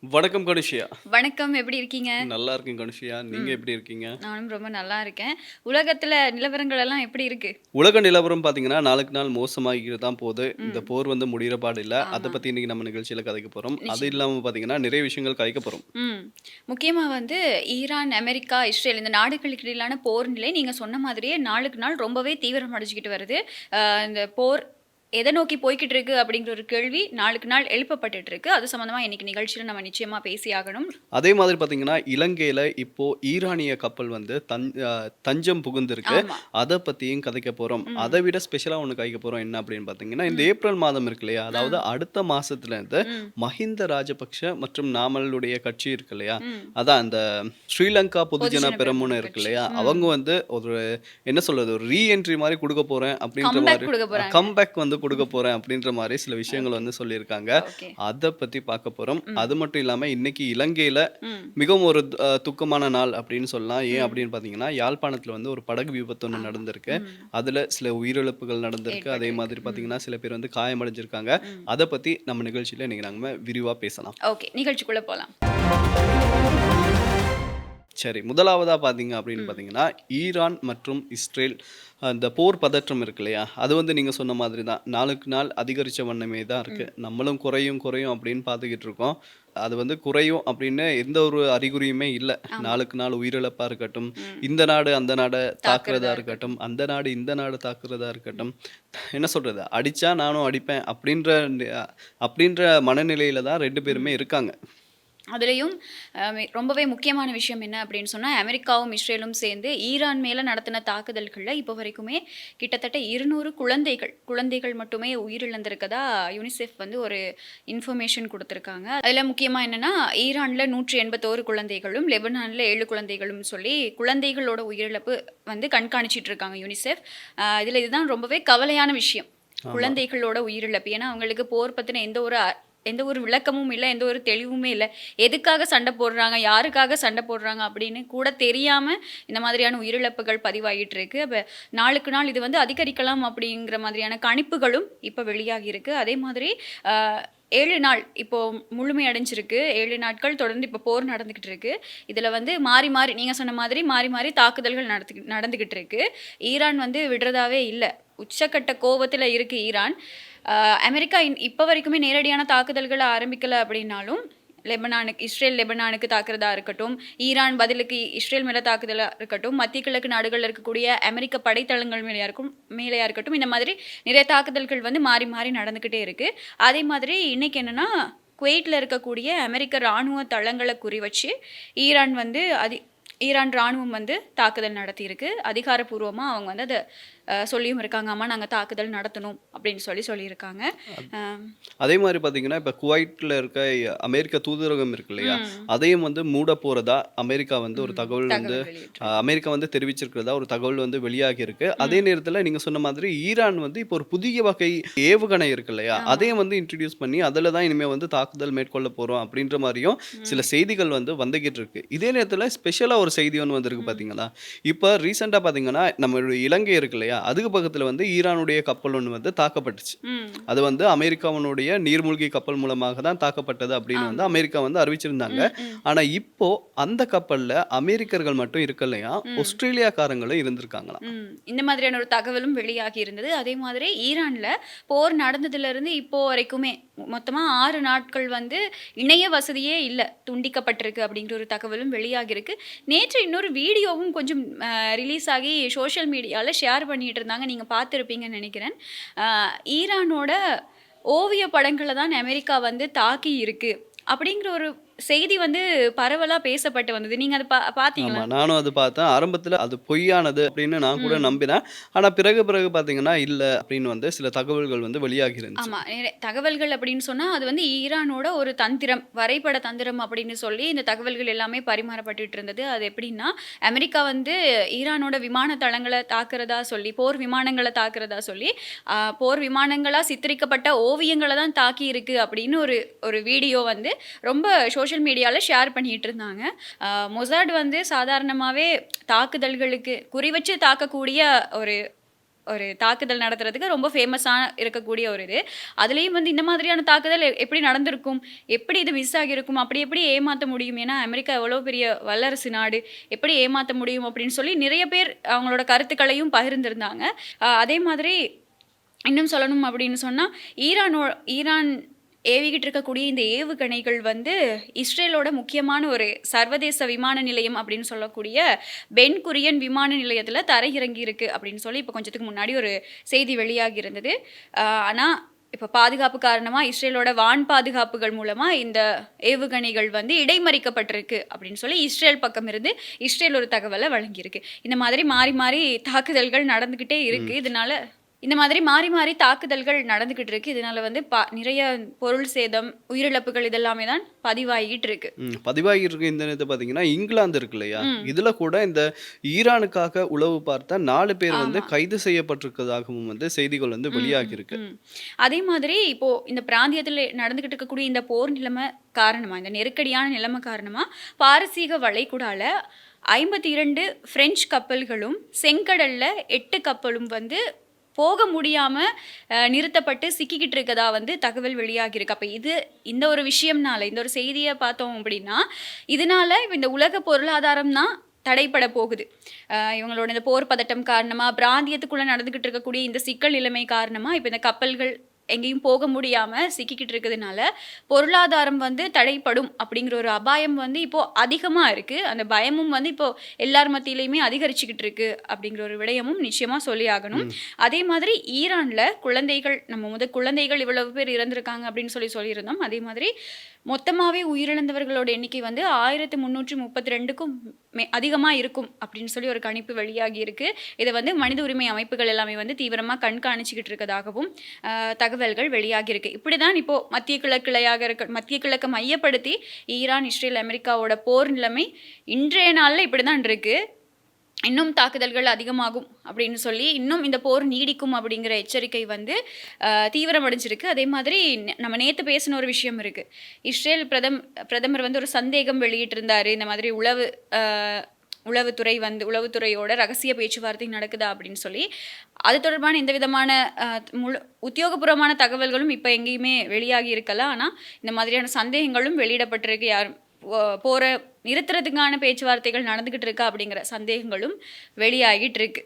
வணக்கம் கனுஷியா. வணக்கம். எப்படி இருக்கீங்க? நல்லா இருக்கேன் கனுஷியா. நீங்க ம். எப்படி இருக்கீங்க? நானும் ரொம்ப நல்லா இருக்கேன். உலகத்துல நிலவரங்கள் எல்லாம் எப்படி இருக்கு? உலக நிலவரம் பார்த்தீங்கன்னா, நாளுக்கு நாள் மோசமாகிட்டு தான் போது. இந்த ம். போர் வந்து முடியிற பாடு இல்ல. அத ஆமா. பத்தி இன்னைக்கு நம்ம நிகழ்ச்சியில கதைக்க போறோம். அது நிச்சயமா. இல்லாம பார்த்தீங்கன்னா, நிறைய விஷயங்கள் கதைக்க போறோம். ம். முக்கியமா வந்து ஈரான், அமெரிக்கா, இஸ்ரேல் இந்த நாடுகளுக்கு இடையிலான போர் நிலை நீங்க சொன்ன மாதிரியே நாளுக்கு நாள் ரொம்பவே தீவிரமடைஞ்சுக்கிட்டு வருது. இந்த போர் எத நோக்கி போய்க்கிட்டு இருக்கு அப்படிங்கிற ஒரு கேள்வி நாளுக்கு நாள் எழுப்பப்பட்டுட்டு இருக்கு. அது சம்மந்தமா இன்னைக்கு நிகழ்ச்சியில நம்ம நிச்சயமா பேசியாகணும். அதே மாதிரி பார்த்தீங்கன்னா, இலங்கையில இப்போ ஈரானிய கப்பல் வந்து தஞ்சம் புகுந்திருக்கு. ஆமா. அத பத்தியும் கதைக்க போறோம். ம். அத விட ஸ்பெஷலா ஒண்ணு கதைக்க போறோம். என்ன அப்படின்னு பார்த்தீங்கன்னா, இந்த ம். ஏப்ரல் மாதம் இருக்கு இல்லையா? ஆ. அதாவது அடுத்த மாசத்துலேருந்து ம். மஹிந்த ராஜபக்ஷ மற்றும் நாமளுடைய கட்சி இருக்கு இல்லையா? ம். அதான் அந்த ஸ்ரீலங்கா பொதுஜன பொதுஜன பெரமுன பெரமுன இருக்கு கட்சி. இல்லையா? ம். அவங்க வந்து ஒரு என்ன சொல்றது? ஒரு ரீஎன்ட்ரி மாரி குடுக்க போறேன் அப்படின்ற கம்பேக் மாரி குடுக்க போறாங்க. கம்பேக் வந்து குடுக்க போறேன் அப்படின்ற மாரி சில விஷயங்கள் ஓகே. வந்து சொல்லியிருக்காங்க. ஓகே. அத பத்தி பார்க்க போறோம். ம். அது மட்டும் இல்லாம இன்னைக்கு இலங்கையில ம். மிகவும் ஒரு துக்கமான நாள் அப்படின்னு சொல்லலாம். ஏன் ம். அப்படின்னு பார்த்தீங்கன்னா, யாழ்ப்பாணத்துல வந்து ஒரு படகு விபத்து ஒண்ணு ஆமா. நடந்திருக்கு. ம். அதுல சில உயிரிழப்புகள் நடந்திருக்கு. அதே ஏற்பட்டிருக்கு. மாதிரி ம். பார்த்தீங்கன்னா, சில பேர் வந்து காயமடைஞ்சிருக்காங்க. ம். அத பத்தி நம்ம நிகழ்ச்சியில இன்னைக்கு நாம விரிவா பேசலாம். ஓகே. நிகழ்ச்சிக்குள்ள போலாம். சரி. முதலாவதா பார்த்தீங்க அப்படின்னு ம். பார்த்தீங்கன்னா, ஈரான் மற்றும் இஸ்ரேல் அந்த போர் பதற்றம் இருக்கு இல்லையா? அது வந்து நீங்க சொன்ன மாதிரி தான். நாளுக்கு நாள் அதிகரிச்ச வண்ணமே தான் இருக்கு. ம். நம்மளும் குறையும், குறையும் அப்படின்னு பார்த்துக்கிட்டு இருக்கோம். அது வந்து குறையும் அப்படின்னு எந்த ஒரு அறிகுறியுமே இல்ல. ஆமா. நாளுக்கு நாள் உயிரிழப்பா இருக்கட்டும், ம். இந்த நாடு அந்த நாட தாக்குறதா தாக்குறதா இருக்கட்டும். இருக்கட்டும், அந்த நாடு இந்த நாடு தாக்குறதா ம். இருக்கட்டும். என்ன சொல்றது? அடிச்சா நானும் அடிப்பேன் அப்படின்ற மனநிலையில தான் 2 பேருமே ம். இருக்காங்க. அதுலயும் ரொம்பவே முக்கியமான விஷயம் என்ன அப்படின்னு சொன்னா, அமெரிக்காவும், இஸ்ரேலும் சேர்ந்து ஈரான் மேல நடத்தின தாக்குதல்கள்ல இப்போ வரைக்குமே கிட்டத்தட்ட 200 குழந்தைகள் மட்டுமே உயிரிழந்திருக்கதா யுனிசெஃப் வந்து ஒரு இன்ஃபர்மேஷன் குடுத்திருக்காங்க. அதுல முக்கியமா என்னன்னா, ஈரான்ல 181 குழந்தைகளும், லெபனான்ல 7 குழந்தைகளும் சொல்லி குழந்தைகளோட உயிரிழப்பு வந்து கண்காணிச்சிட்டு இருக்காங்க யுனிசெஃப். இதுல இதுதான் ரொம்பவே கவலையான விஷயம். ஆமா. குழந்தைகளோட உயிரிழப்பு. ஏன்னா, அவங்களுக்கு போர் பத்தின எந்த ஒரு விளக்கமும் இல்ல. எந்த ஒரு தெளிவுமே இல்ல. எதுக்காக சண்டை போடுறாங்க? யாருக்காக சண்டை போடுறாங்க? அப்படின்னு கூட தெரியாம இந்த மாதிரியான உயிரிழப்புகள் பதிவாகிட்டு இருக்கு. அப்ப நாளுக்கு நாள் இது வந்து அதிகரிக்கலாம் அப்படிங்கிற மாதிரியான கணிப்புகளும் இப்ப வெளியாகி இருக்கு. அதே மாதிரி அ 7 நாள் இப்போ முழுமையடைஞ்சிருக்கு. 7 நாட்கள் தொடர்ந்து இப்போ போர் நடந்துகிட்டு இருக்கு. இதுல வந்து மாறி மாறி நீங்க சொன்ன மாதிரி மாறி மாறி தாக்குதல்கள் நடந்துகிட்டு இருக்கு. ஈரான் வந்து விடுறதாவே இல்ல. உச்சக்கட்ட கோவத்துல இருக்கு ஈரான். அமெரிக்கா இப்ப வரைக்குமே நேரடியான தாக்குதல்கள ஆரம்பிக்கல அப்படின்னாலும், இஸ்ரேல் லெபனானுக்கு தாக்குறதா இருக்கட்டும், ஈரான் பதிலுக்கு இஸ்ரேல் மேல தாக்குதலா இருக்கட்டும், மத்திய கிழக்கு நாடுகள்ல இருக்கக்கூடிய அமெரிக்க படைத்தளங்கள் மேலயா இருக்கட்டும், இந்த மாதிரி நிறைய தாக்குதல்கள் வந்து மாறி மாறி நடந்துகிட்டே இருக்கு. அதே மாதிரி இன்னைக்கு என்னன்னா, குவைட்ல இருக்கக்கூடிய அமெரிக்க ராணுவ தளங்கள குறிவச்சு, ஈரான் வந்து ஈரான் ராணுவம் வந்து தாக்குதல் நடத்தியிருக்கு. அதிகாரப்பூர்வமா அவங்க வந்து அத சொல்லியும் இருக்காங்க. ஆமா நாங்க தாக்குதல் நடத்தணும் அப்படின்னு சொல்லியிருக்காங்க. அ அதே மாரி பார்த்தீங்கன்னா, இப்ப குவைட்ல இருக்க அமெரிக்க தூதரகம் இருக்கு இல்லையா? ம். அதையும் வந்து மூட போறதா அமெரிக்கா வந்து ஒரு ம். தகவல் வந்து தகவல் வெளியிட்டிருக்கு. அமெரிக்கா வந்து தெரிவிச்சிருக்கிறதா ஒரு தகவல் வந்து வெளியாகி இருக்கு. அதே ம். நேரத்தில நீங்க சொன்ன மாதிரி ஈரான் வந்து இப்போ ஒரு புதிய வகை ஏவுகணை இருக்கு இல்லையா? ஆமா. அதையும் வந்து இன்ட்ரோடியூஸ் பண்ணி அதில தான் இனிமே வந்து தாக்குதல் மேற்கொள்ள போறோம் அப்படின்ற மாரியும் சில ம். செய்திகள் வந்து வந்துகிட்டு இருக்கு. இதே நேரத்தில ஸ்பெஷலா ஒரு செய்தி ஒண்ணு வந்திருக்கு ம். பார்த்தீங்களா? இப்ப ரீசென்ட்டா பார்த்தீங்கன்னா, நம்மளுடைய இலங்கை இருக்கு இல்லையா? அதுக்கு பக்கத்தில வந்து ஈரானுடைய கப்பல் ஒண்ணு வந்து தாக்கப்பட்டுச்சு. ம். அது வந்து அமெரிக்காவினுடைய நீர்மூழ்கி கப்பல் மூலமாக தான் தாக்கப்பட்டது அப்படின்னு வந்து ஆமா. அமெரிக்கா வந்து அறிவிச்சிருந்தாங்க. ம். ம். ஆனா இப்போ அந்த கப்பல்ல அமெரிக்கர்கள் மட்டும் இருக்கலையாம், ம். ஆஸ்திரேலியாக்காரங்களும் இருந்திருக்காங்களாம். ம். இந்த மாதிரியான ஒரு தகவலும் வெளியாகி இருந்தது. அதே மாதிரி ஈரான்ல போர் நடந்ததிலிருந்து இப்போ வரைக்குமே மொத்தமா 6 நாட்கள் வந்து இணைய வசதியே இல்ல. துண்டிக்கப்பட்டிருக்கு அப்படிங்கிற ஒரு தகவலும் வெளியாகிருக்கு. நேற்று இன்னொரு வீடியோவும் கொஞ்சம் ரிலீஸ் ஆகி சோஷியல் மீடியால ஷேர் பண்ணிட்டு இருந்தாங்க. நீங்க பார்த்திருப்பீங்கன்னு நெனைக்கிறேன். அ ஈரானோட ஓவிய படங்கள தான் அமெரிக்கா வந்து தாக்கி இருக்கு. அப்படிங்கிற ஒரு செய்தி வந்து பரவலா பேசப்பட்டு வந்தது. நீங்க அத ஆமா. பார்த்தீங்களா? நானும் அது பார்த்தேன். ஆரம்பத்துல அது பொய்யானது அப்படின்னு நான் கூட ம். நம்பினேன். ஆனா பிறகு பார்த்தீங்கன்னா, இல்ல அப்படின்னு வந்து சில தகவல்கள் வந்து வெளியாகி இருந்துச்சு. ஆமா. தகவல்கள் அப்படின்னு சொன்னா, அது வந்து ஈரானோட ஒரு தந்திரம், வரைபட தந்திரம் அப்படின்னு சொல்லி இந்த தகவல்கள் எல்லாமே பரிமாறப்பட்டுட்டு இருந்தது. அது எப்படின்னா, அமெரிக்கா வந்து ஈரானோட விமான தளங்கள தாக்குறதா சொல்லி, போர் விமானங்கள தாக்குறதா சொல்லி, போர் விமானங்களா சித்தரிக்கப்பட்ட ஓவியங்கள தான் தாக்கியிருக்கு அப்படின்னு ஒரு ஒரு வீடியோ வந்து ரொம்ப சோஷியல் மீடியால ஷேர் பண்ணிட்டு இருந்தாங்க. மொசாட் வந்து சாதாரணமாவே தாக்குதல்களுக்கு குறிவச்சு தாக்கக்கூடிய ஒரு ஒரு தாக்குதல் நடத்துறதுக்கு ரொம்ப ஃபேமஸான இருக்கக்கூடிய ஒரு இது. அதுலேயும் வந்து இந்த மாதிரியான தாக்குதல் எப்படி நடந்திருக்கும், எப்படி இது மிஸ் ஆகியிருக்கும், அப்படி எப்படி ஏமாற்ற முடியும், ஏன்னா அமெரிக்கா எவ்வளோ பெரிய வல்லரசு நாடு, எப்படி ஏமாற்ற முடியும் அப்படின்னு சொல்லி நிறைய பேர் அவங்களோட கருத்துக்களையும் பகிர்ந்திருந்தாங்க. அதே மாதிரி இன்னும் சொல்லணும் அப்படின்னு சொன்னால் ஈரான் ஏவிக்கிட்டு இருக்கக்கூடிய இந்த ஏவுகணைகள் வந்து இஸ்ரேலோட முக்கியமான ஒரு சர்வதேச விமான நிலையம் அப்படின்னு சொல்லக்கூடிய பென் குரியன் விமான நிலையத்தில் தரையிறங்கி இருக்கு அப்படின்னு சொல்லி இப்போ கொஞ்சத்துக்கு முன்னாடி ஒரு செய்தி வெளியாகி இருந்தது. ஆனால் இப்போ பாதுகாப்பு காரணமாக இஸ்ரேலோட வான் பாதுகாப்புகள் மூலமாக இந்த ஏவுகணைகள் வந்து இடைமறிக்கப்பட்டிருக்கு அப்படின்னு சொல்லி இஸ்ரேல் பக்கம் இருந்து இஸ்ரேல் ஒரு தகவலை வழங்கியிருக்கு. இந்த மாதிரி மாறி மாறி தாக்குதல்கள் நடந்துக்கிட்டே இருக்குது. இதனால இந்த மாதிரி மாறி மாறி தாக்குதல்கள் நடந்துக்கிட்டு இருக்கு. இதனால வந்து நிறைய பொருள் சேதம், உயிரிழப்புகள் இதெல்லாமே தான் பதிவாகிட்டு இருக்கு. பதிவாகிட்டு இருக்கு. இந்த நேரத்தை பார்த்தீங்கன்னா இங்கிலாந்து இருக்கு இல்லையா, இதுல கூட இந்த ஈரானுக்காக உளவு பார்த்த 4 பேர் வந்து கைது செய்யப்பட்டிருக்கிறதாகவும் வந்து செய்திகள் வந்து வெளியாகி இருக்கு. அதே மாதிரி இப்போ இந்த பிராந்தியத்தில் நடந்துகிட்டு இருக்கக்கூடிய இந்த போர் நிலைமை காரணமா, இந்த நெருக்கடியான நிலைமை காரணமா பாரசீக வளைகுடால 52 பிரெஞ்சு கப்பல்களும் செங்கடல்ல 8 கப்பலும் வந்து போக முடியாமல் நிறுத்தப்பட்டு சிக்கிக்கிட்டு இருக்கதா வந்து தகவல் வெளியாகியிருக்கு. அப்போ இந்த ஒரு விஷயம்னால, இந்த ஒரு செய்தியை பார்த்தோம் அப்படின்னா, இதனால இந்த உலக பொருளாதாரம் தான் தடைப்பட போகுது. இவங்களோட இந்த போர் பதட்டம் காரணமாக, பிராந்தியத்துக்குள்ளே நடந்துக்கிட்டு இருக்கக்கூடிய இந்த சிக்கல் நிலைமை காரணமாக இப்போ இந்த கப்பல்கள் எங்கேயும் போக முடியாமல் சிக்கிக்கிட்டு இருக்கிறதுனால பொருளாதாரம் வந்து தடைப்படும் அப்படிங்கிற ஒரு அபாயம் வந்து இப்போது அதிகமாக இருக்குது. அந்த பயமும் வந்து இப்போது எல்லார் மத்தியிலையுமே அதிகரிச்சுக்கிட்டு இருக்கு அப்படிங்கிற ஒரு விடயமும் நிச்சயமாக சொல்லி ஆகணும். அதே மாதிரி ஈரானில் குழந்தைகள் இவ்வளவு பேர் இறந்திருக்காங்க அப்படின்னு சொல்லியிருந்தோம். அதே மாதிரி மொத்தமாகவே உயிரிழந்தவர்களோட எண்ணிக்கை வந்து 1332க்கும் அதிகமாக இருக்கும் அப்படின்னு சொல்லி ஒரு கணிப்பு வெளியாகி இருக்கு. இதை வந்து மனித உரிமை அமைப்புகள் எல்லாமே வந்து தீவிரமாக கண்காணிச்சுக்கிட்டு இருக்கதாகவும் தகவல்கள் வெளியாகி இருக்கு. இப்படிதான் இப்போ மத்திய கிழக்கை மையப்படுத்தி ஈரான், இஸ்ரேல், அமெரிக்காவோட போர் நிலைமை இன்றைய நாளில் இப்படி தான் இருக்கு. இன்னும் தாக்குதல்கள் அதிகமாகும் அப்படின்னு சொல்லி இன்னும் இந்த போர் நீடிக்கும் அப்படிங்கிற எச்சரிக்கை வந்து தீவிரமடைஞ்சிருக்கு. அதே மாதிரி நம்ம நேற்று பேசின ஒரு விஷயம் இருக்குது. இஸ்ரேல் பிரதமர் வந்து ஒரு சந்தேகம் வெளியிட்டிருந்தார். இந்த மாதிரி உளவுத்துறையோட ரகசிய பேச்சுவார்த்தை நடக்குதா அப்படின்னு சொல்லி. அது தொடர்பான எந்த விதமான உத்தியோகபூர்வமான தகவல்களும் இப்போ எங்கேயுமே வெளியாகி இருக்கல. ஆனால் இந்த மாதிரியான சந்தேகங்களும் வெளியிடப்பட்டிருக்கு. போற நிறுத்துறதுக்கான பேச்சுவார்த்தைகள் நடந்துகிட்டு இருக்கா அப்படிங்கிற சந்தேகங்களும் வெளியாகிட்டு இருக்கு.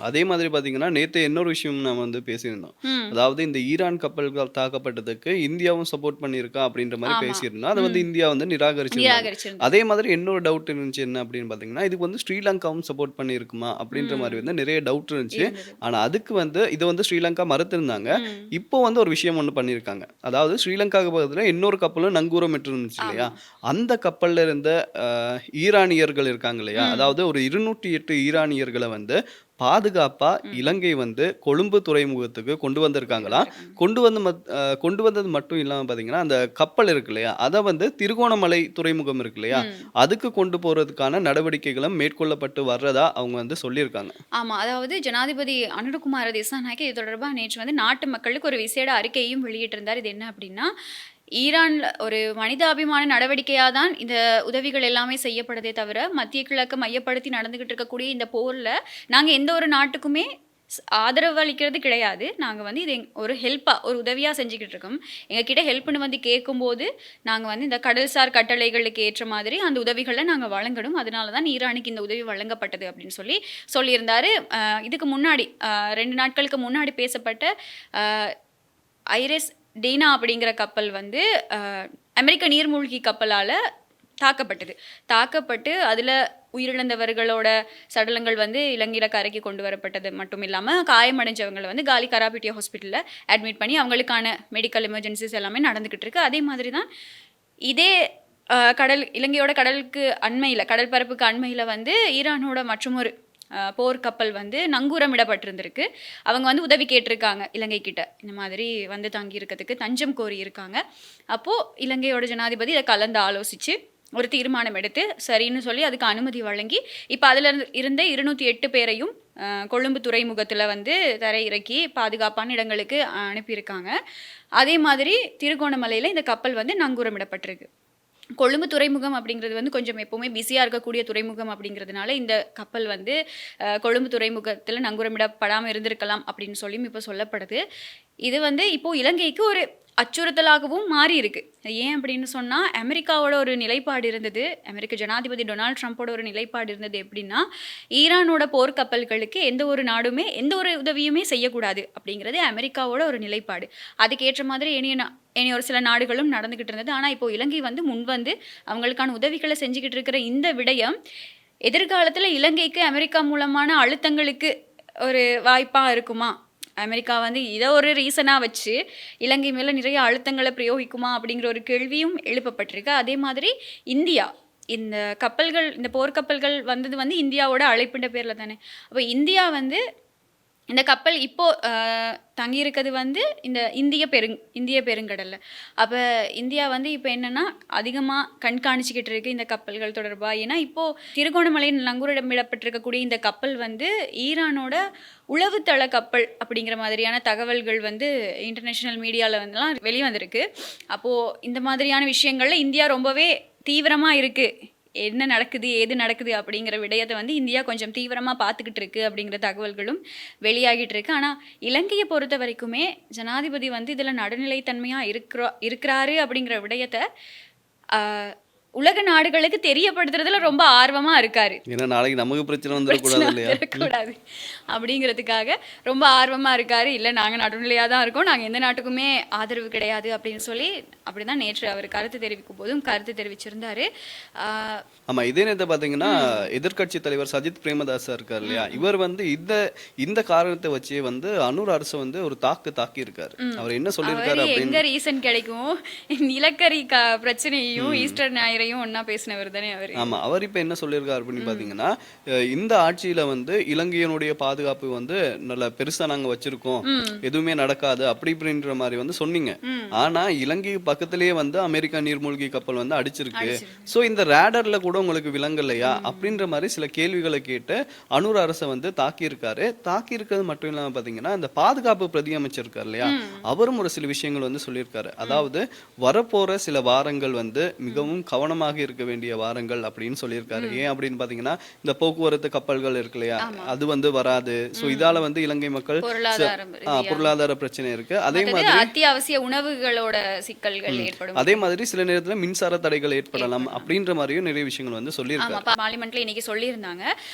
அதே மாதிரி பார்த்தீங்கன்னா நேற்று இன்னொரு விஷயம் நம்ம வந்து பேசியிருந்தோம். அதாவது இந்த ஈரான் கப்பல்கள் தாக்கப்பட்டதுக்கு இந்தியாவும் சப்போர்ட் பண்ணியிருக்கா அப்படின்ற மாதிரி பேசியிருந்தோம். அதை வந்து இந்தியா வந்து நிராகரிச்சு. அதே மாதிரி இன்னொரு டவுட் இருந்துச்சு, என்ன அப்படின்னு பார்த்தீங்கன்னா இதுக்கு வந்து ஸ்ரீலங்காவும் சப்போர்ட் பண்ணியிருக்குமா அப்படின்ற மாதிரி வந்து நிறைய டவுட் இருந்துச்சு. ஆனால் அதுக்கு வந்து இதை வந்து ஸ்ரீலங்கா மறுத்திருந்தாங்க. இப்போ வந்து ஒரு விஷயம் ஒன்று பண்ணியிருக்காங்க. அதாவது ஸ்ரீலங்காவுக்கு பக்கத்தில் இன்னொரு கப்பலும் நங்கூரம் இருந்துச்சு இல்லையா, அந்த கப்பலில் இருந்த ஈரானியர்கள் இருக்காங்க இல்லையா, அதாவது ஒரு 208 ஈரானியர்களை வந்து பாதுகாப்பா இலங்கை வந்து கொழும்பு துறைமுகத்துக்கு கொண்டு வந்திருக்காங்களாம். கொண்டு வந்தது மட்டும் இல்லாமல் பார்த்தீங்கன்னா அந்த கப்பல் இருக்கு இல்லையா, அதை வந்து திருகோணமலை துறைமுகம் இருக்கு இல்லையா, அதுக்கு கொண்டு போறதுக்கான நடவடிக்கைகளும் மேற்கொள்ளப்பட்டு வர்றதா அவங்க வந்து சொல்லியிருக்காங்க. ஆமா, அதாவது ஜனாதிபதி அனுரகுமார திசாநாயக்க இது தொடர்பாக நேற்று வந்து நாட்டு மக்களுக்கு ஒரு விசேட அறிக்கையும் வெளியிட்டிருந்தார். இது என்ன அப்படின்னா, ஈரான்ல ஒரு மனிதாபிமான நடவடிக்கையாக தான் இந்த உதவிகள் எல்லாமே செய்யப்படுதே தவிர மத்திய கிழக்கு மையப்படுத்தி நடந்துகிட்டு இருக்கக்கூடிய இந்த போரில் நாங்கள் எந்த ஒரு நாட்டுக்குமே ஆதரவு அளிக்கிறது கிடையாது. நாங்கள் வந்து இது ஒரு ஹெல்ப்பாக, ஒரு உதவியாக செஞ்சுக்கிட்டு இருக்கோம். எங்ககிட்ட ஹெல்ப்னு வந்து கேட்கும்போது நாங்கள் வந்து இந்த கடல்சார் கட்டளைகளுக்கு ஏற்ற மாதிரி அந்த உதவிகளை நாங்கள் வழங்கணும். அதனால தான் ஈரானுக்கு இந்த உதவி வழங்கப்பட்டது அப்படின்னு சொல்லியிருந்தார். இதுக்கு முன்னாடி 2 நாட்களுக்கு முன்னாடி பேசப்பட்ட ஐரஸ் டீனா அப்படிங்கிற கப்பல் வந்து அமெரிக்க நீர்மூழ்கி கப்பலால் தாக்கப்பட்டு அதில் உயிரிழந்தவர்களோட சடலங்கள் வந்து இலங்கையில் கரைக்கு கொண்டு வரப்பட்டது மட்டும் இல்லாமல் காயமடைஞ்சவங்களை வந்து காலி கராபிட்டியா ஹாஸ்பிட்டலில் அட்மிட் பண்ணி அவங்களுக்கான மெடிக்கல் எமர்ஜென்சிஸ் எல்லாமே நடந்துக்கிட்டு இருக்கு. அதே மாதிரி தான் இதே இலங்கையோட கடல் பரப்புக்கு அண்மையில் வந்து ஈரானோட மற்றொரு போர் கப்பல் வந்து நங்கூரமிடப்பட்டிருந்திருக்கு. அவங்க வந்து உதவி கேட்டிருக்காங்க இலங்கை கிட்ட, இந்த மாதிரி வந்து தங்கி இருக்கிறதுக்கு தஞ்சம் கோரி இருக்காங்க. அப்போது இலங்கையோட ஜனாதிபதி இதை கலந்து ஆலோசித்து ஒரு தீர்மானம் எடுத்து சரின்னு சொல்லி அதுக்கு அனுமதி வழங்கி இப்போ அதில் இருந்த 208 பேரையும் கொழும்பு துறைமுகத்தில் வந்து தரையிறக்கி பாதுகாப்பான இடங்களுக்கு அனுப்பியிருக்காங்க. அதே மாதிரி திருகோணமலையில் இந்த கப்பல் வந்து நங்கூரமிடப்பட்டிருக்கு. கொழும்பு துறைமுகம் அப்படிங்கிறது வந்து கொஞ்சம் எப்போவுமே பிஸியாக இருக்கக்கூடிய துறைமுகம் அப்படிங்கிறதுனால இந்த கப்பல் வந்து கொழும்பு துறைமுகத்தில் நங்கூரமிடப்படாமல் இருந்திருக்கலாம் அப்படின்னு சொல்லியும் இப்போ சொல்லப்படுது. இது வந்து இப்போது இலங்கைக்கு ஒரு அச்சுறுத்தலாகவும் மாறி இருக்கு. ஏன் அப்படின்னு சொன்னால், அமெரிக்காவோட ஒரு நிலைப்பாடு இருந்தது, அமெரிக்க ஜனாதிபதி டொனால்ட் ட்ரம்ப்போட ஒரு நிலைப்பாடு இருந்தது எப்படின்னா, ஈரானோட போர்க்கப்பல்களுக்கு எந்த ஒரு நாடுமே எந்த ஒரு உதவியுமே செய்யக்கூடாது அப்படிங்கிறது அமெரிக்காவோட ஒரு நிலைப்பாடு. அதுக்கேற்ற மாதிரி இனி ஒரு சில நாடுகளும் நடந்துக்கிட்டு இருந்தது. ஆனால் இப்போ இலங்கை வந்து முன்வந்து அவங்களுக்கான உதவிகளை செஞ்சுக்கிட்டு இருக்கிற இந்த விடயம் எதிர்காலத்தில் இலங்கைக்கு அமெரிக்கா மூலமான அழுத்தங்களுக்கு ஒரு வாய்ப்பாக இருக்குமா? அமெரிக்கா வந்து இதை ஒரு ரீசனாக வச்சு இலங்கை மேலே நிறைய அழுத்தங்களை பிரயோகிக்குமா அப்படிங்கிற ஒரு கேள்வியும் எழுப்பப்பட்டிருக்கு. அதே மாதிரி இந்தியா இந்த கப்பல்கள், இந்த போர்க்கப்பல்கள் வந்தது வந்து இந்தியாவோட அழைப்பிட்ட பேரில் தானே. அப்போ இந்தியா வந்து இந்த கப்பல் இப்போது தங்கியிருக்கிறது வந்து இந்த இந்திய பெருங்கடலில். அப்போ இந்தியா வந்து இப்போ என்னென்னா அதிகமாக கண்காணிச்சிக்கிட்டு இருக்குது இந்த கப்பல்கள் தொடர்பாக. ஏன்னா இப்போது திருகோணமலையில் நங்கூரமிடப்பட்டிருக்கக்கூடிய இந்த கப்பல் வந்து ஈரானோட உளவுத்தள கப்பல் அப்படிங்கிற மாதிரியான தகவல்கள் வந்து இன்டர்நேஷ்னல் மீடியாவில் வந்துலாம் வெளிவந்திருக்கு. அப்போது இந்த மாதிரியான விஷயங்களில் இந்தியா ரொம்பவே தீவிரமாக இருக்குது. என்ன நடக்குது ஏது நடக்குது அப்படிங்கிற விடயத்தை வந்து இந்தியா கொஞ்சம் தீவிரமாக பார்த்துக்கிட்டு இருக்கு அப்படிங்கிற தகவல்களும் வெளியாகிட்டு இருக்கு. ஆனால் இலங்கையை பொறுத்த வரைக்குமே ஜனாதிபதி வந்து இதில் நடுநிலைத்தன்மையாக இருக்கிறாரு அப்படிங்கிற விடயத்தை உலக நாடுகளுக்கு தெரியப்படுத்துறதுல ரொம்ப ஆர்வமாக இருக்காரு. ஏன்னா நாளைக்கு நமக்கு பிரச்சனை வந்துடக்கூடாது அப்படிங்கிறதுக்காக ரொம்ப ஆர்வமாக இருக்காரு. இல்லை நாங்கள் நடுநிலையாக தான் இருக்கோம், நாங்கள் எந்த நாட்டுக்குமே ஆதரவு கிடையாது அப்படின்னு சொல்லி அப்படி தான் நேற்று அவர் கருத்து தெரிவிக்கும் போதும் கருத்து தெரிவிச்சிருந்தாரு. ஆமாம், இதே நேரத்தை பார்த்தீங்கன்னா எதிர்கட்சி தலைவர் சஜித் பிரேமதாசா இருக்கார் இல்லையா, இவர் வந்து இந்த காரணத்தை வச்சே வந்து அன்னூர் அரசு வந்து ஒரு தாக்கி இருக்காரு. அவர் என்ன சொல்லியிருக்காரு எங்க ரீசன் கிடைக்கும், நிலக்கரி பிரச்சனையும் ஈஸ்டர் ஞாயிறையும் ஒன்னா பேசினவர் தானே அவர். ஆமா, அவர் இப்ப என்ன சொல்லியிருக்காரு அப்படின்னு பாத்தீங்கன்னா, இந்த ஆட்சியில வந்து இலங்கையினுடைய பாதுகாப்பு வந்து நல்ல பெருசா நாங்க வச்சிருக்கோம், எதுவுமே நடக்காது அப்படி இப்படின்ற மாதிரி வந்து சொன்னீங்க. ஆனா இலங்கை பக்கத்திலேயே வந்து அமெரிக்கா நீர்மூழ்கி கப்பல் வந்து அடிச்சிருக்கு. சோ இந்த ரேடர்ல கூட உங்களுக்கு விலங்கல்லையா அப்படின்ற மாதிரி சில கேள்விகளை கேட்டு அன்னூர் அரசை வந்து தாக்கி இருக்கிறது மட்டும் இல்லாம பாத்தீங்கன்னா, இந்த பாதுகாப்பு பிரதி அமைச்சர் இருக்கார் இல்லையா, அவரும் ஒரு சில விஷயங்கள் வந்து சொல்லியிருக்காரு. அதாவது வரப்போற சில வாரங்கள் வந்து மிகவும் கவனமாக இருக்க வேண்டிய வாரங்கள் அப்படின்னு சொல்லியிருக்காரு. ஏன் அப்படின்னு பாத்தீங்கன்னா, இந்த போக்குவரத்து கப்பல்கள் இருக்கு இல்லையா, அது வந்து வராது. சோ இதால வந்து இலங்கை மக்கள் பொருளாதார பிரச்சனை இருக்கு. அதே மாதிரி அத்தியாவசிய உணவுகளோட சிக்கல்கள் ஏற்படும். அதே மாதிரி சில நேரத்துல மின்சார தடைகள் ஏற்படலாம் அப்படின்ற மாதிரியும் நிறைய விஷயங்கள் வந்து சொல்லியிருக்காங்க. பார்லிமெண்ட்ல இன்னைக்கு சொல்லியிருந்தாங்க.